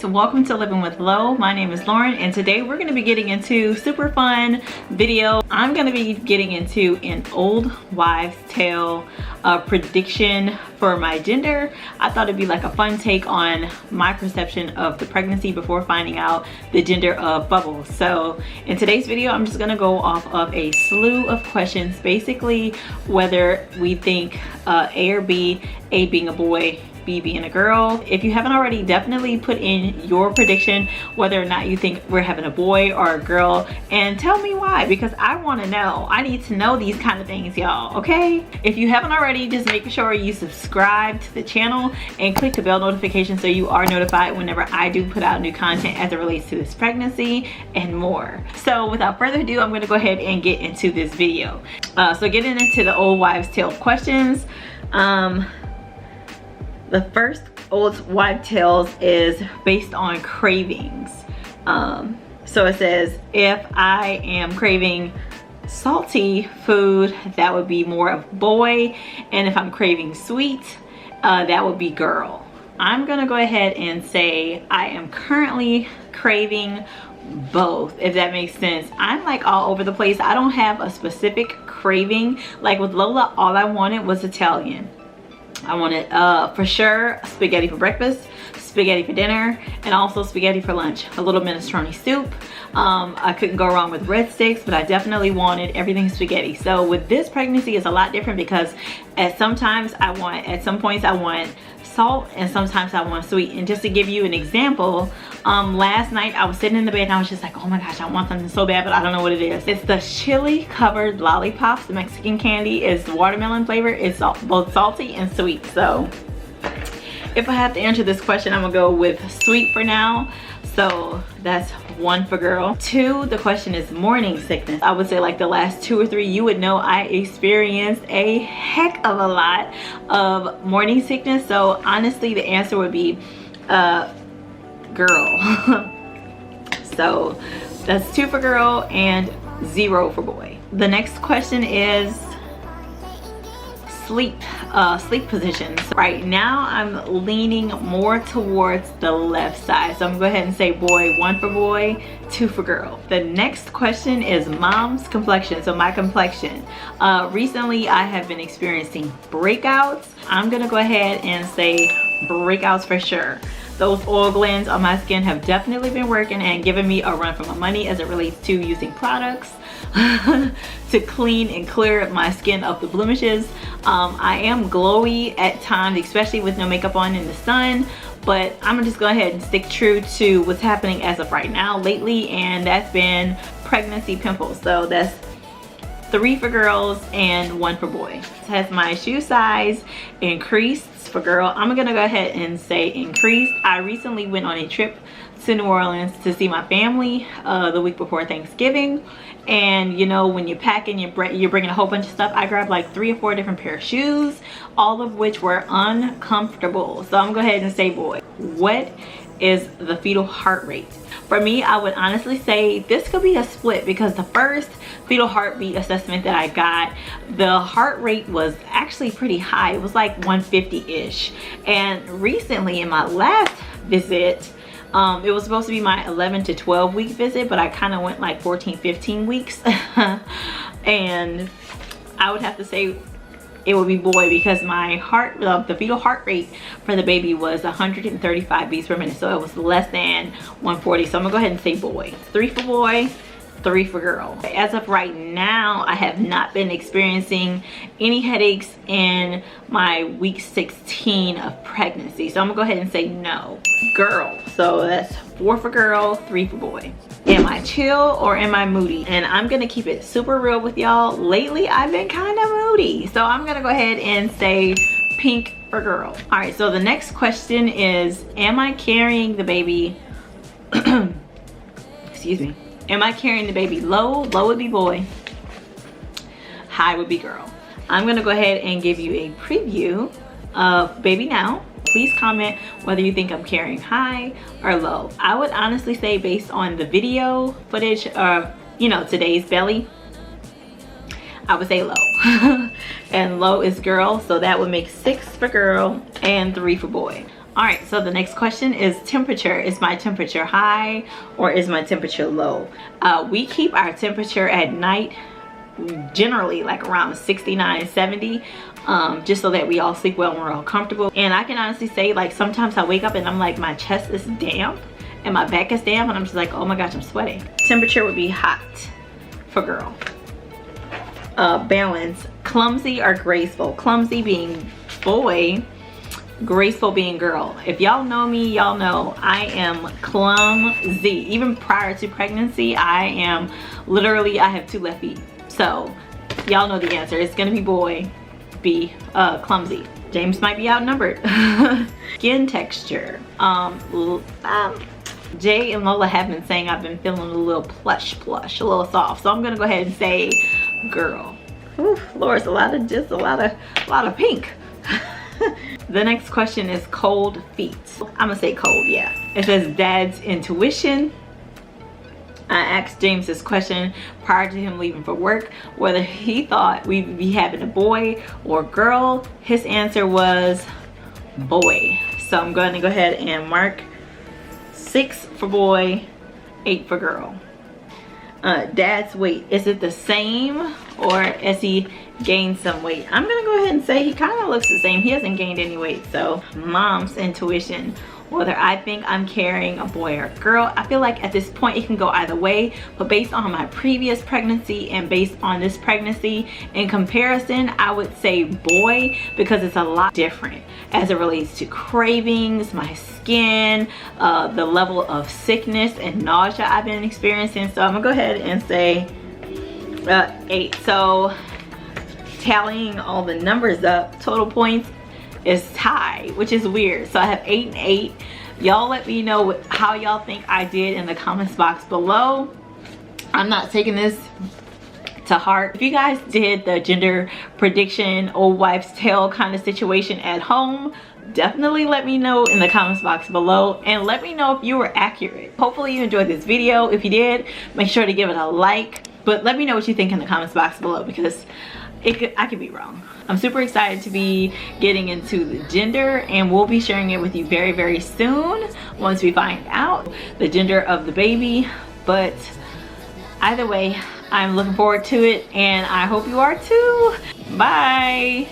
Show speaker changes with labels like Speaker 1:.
Speaker 1: guys, welcome to Living with Lo. My name is Lauren and today we're going to be getting into super fun video. I'm going to be getting into an old wives tale prediction for my gender. I thought it'd be like a fun take on my perception of the pregnancy before finding out the gender of Bubbles. So in today's video I'm just going to go off of a slew of questions, basically whether we think A or B, A being a boy, B being a girl. If you haven't already, definitely put in your prediction whether or not you think we're having a boy or a girl, and tell me why, because I want to know. I need to know these kind of things, y'all, okay? If you haven't already, just make sure you subscribe to the channel and click the bell notification so you are notified whenever I do put out new content as it relates to this pregnancy and more. So without further ado, I'm going to go ahead and get into this video. So getting into the old wives tale questions. The first old wives tales is based on cravings. So it says, if I am craving salty food, that would be more of boy, and if I'm craving sweet, that would be girl. I'm gonna go ahead and say I am currently craving both, if that makes sense. I'm like all over the place. I don't have a specific craving. Like with Lola, all I wanted was Italian. I wanted for sure spaghetti for breakfast, spaghetti for dinner, and also spaghetti for lunch. A little minestrone soup. I couldn't go wrong with breadsticks, but I definitely wanted everything spaghetti. So with this pregnancy, it's a lot different because at some points I want salt and sometimes I want sweet. And just to give you an example, last night I was sitting in the bed and I was just like, oh my gosh, I want something so bad, but I don't know what it is. It's the chili covered lollipops. The Mexican candy is watermelon flavor. It's both salty and sweet. So if I have to answer this question, I'm gonna go with sweet for now. So that's 1 for girl. 2, the question is morning sickness. I would say like the last 2 or 3, you would know I experienced a heck of a lot of morning sickness. So honestly, the answer would be girl. So that's 2 for girl and 0 for boy. The next question is sleep positions. Right now I'm leaning more towards the left side, so I'm gonna go ahead and say boy. 1 for boy, 2 for girl. The next question is mom's complexion. So my complexion, recently I have been experiencing breakouts. I'm gonna go ahead and say breakouts for sure. Those oil glands on my skin have definitely been working and giving me a run for my money as it relates to using products to clean and clear my skin of the blemishes. I am glowy at times, especially with no makeup on in the sun, but I'm gonna just go ahead and stick true to what's happening as of right now lately, and that's been pregnancy pimples. So that's 3 for girls and 1 for boy. Has my shoe size increased for girl? I'm gonna go ahead and say increased. I recently went on a trip to New Orleans to see my family the week before Thanksgiving, and you know, when you're packing, you're bringing a whole bunch of stuff. I grabbed like 3 or 4 different pair of shoes, all of which were uncomfortable. So I'm gonna go ahead and say boy. What is the fetal heart rate? For me, I would honestly say this could be a split, because the first fetal heartbeat assessment that I got, the heart rate was actually pretty high. It was like 150-ish. And recently in my last visit, it was supposed to be my 11 to 12 week visit, but I kind of went like 14-15 weeks. And I would have to say it would be boy, because my the fetal heart rate for the baby was 135 beats per minute, so it was less than 140. So I'm gonna go ahead and say boy. 3 for boy, 3 for girl. As of right now, I have not been experiencing any headaches in my week 16 of pregnancy, so I'm gonna go ahead and say no. Girl. So that's 4 for girl, 3 for boy. Am I chill or am I moody? And I'm gonna keep it super real with y'all. Lately I've been kind of moody, so I'm gonna go ahead and say pink for girl. All right, so the next question is, am I carrying the baby excuse me, am I carrying the baby low? Low would be boy, high would be girl. I'm gonna go ahead and give you a preview of baby now. Please comment whether you think I'm carrying high or low. I would honestly say, based on the video footage of, you know, today's belly, I would say low. And low is girl, so that would make 6 for girl and 3 for boy. All right, so the next question is temperature. Is my temperature high or is my temperature low? We keep our temperature at night generally like around 69, 70, just so that we all sleep well and we're all comfortable. And I can honestly say, like, sometimes I wake up and I'm like, my chest is damp and my back is damp and I'm just like, oh my gosh, I'm sweating. Temperature would be hot for girl. Balance, clumsy or graceful? Clumsy being boy, graceful being girl. If y'all know me, y'all know I am clumsy. Even prior to pregnancy, I am literally, I have 2 left feet. So y'all know the answer. It's gonna be boy, be clumsy. James might be outnumbered. Skin texture. Jay and Lola have been saying I've been feeling a little plush, a little soft. So I'm gonna go ahead and say girl. Ooh, Lord, it's a lot of pink. The next question is cold feet. I'm gonna say cold, yeah. It says dad's intuition. I asked James this question prior to him leaving for work, whether he thought we'd be having a boy or girl. His answer was boy. So I'm going to go ahead and mark 6 for boy, 8 for girl. Dad's weight, is it the same or has he gained some weight? I'm gonna go ahead and say he kind of looks the same. He hasn't gained any weight. So mom's intuition, whether I think I'm carrying a boy or a girl. I feel like at this point it can go either way, but based on my previous pregnancy and based on this pregnancy, in comparison, I would say boy, because it's a lot different as it relates to cravings, my skin, the level of sickness and nausea I've been experiencing. So I'm gonna go ahead and say 8. So tallying all the numbers up, total points is tied, which is weird. So I have 8 and 8. Y'all let me know how y'all think I did in the comments box below. I'm not taking this to heart. If you guys did the gender prediction, old wives tale kind of situation at home, definitely let me know in the comments box below and let me know if you were accurate. Hopefully you enjoyed this video. If you did, make sure to give it a like, but let me know what you think in the comments box below, because I could be wrong. I'm super excited to be getting into the gender, and we'll be sharing it with you very, very soon once we find out the gender of the baby. But either way, I'm looking forward to it, and I hope you are too. Bye.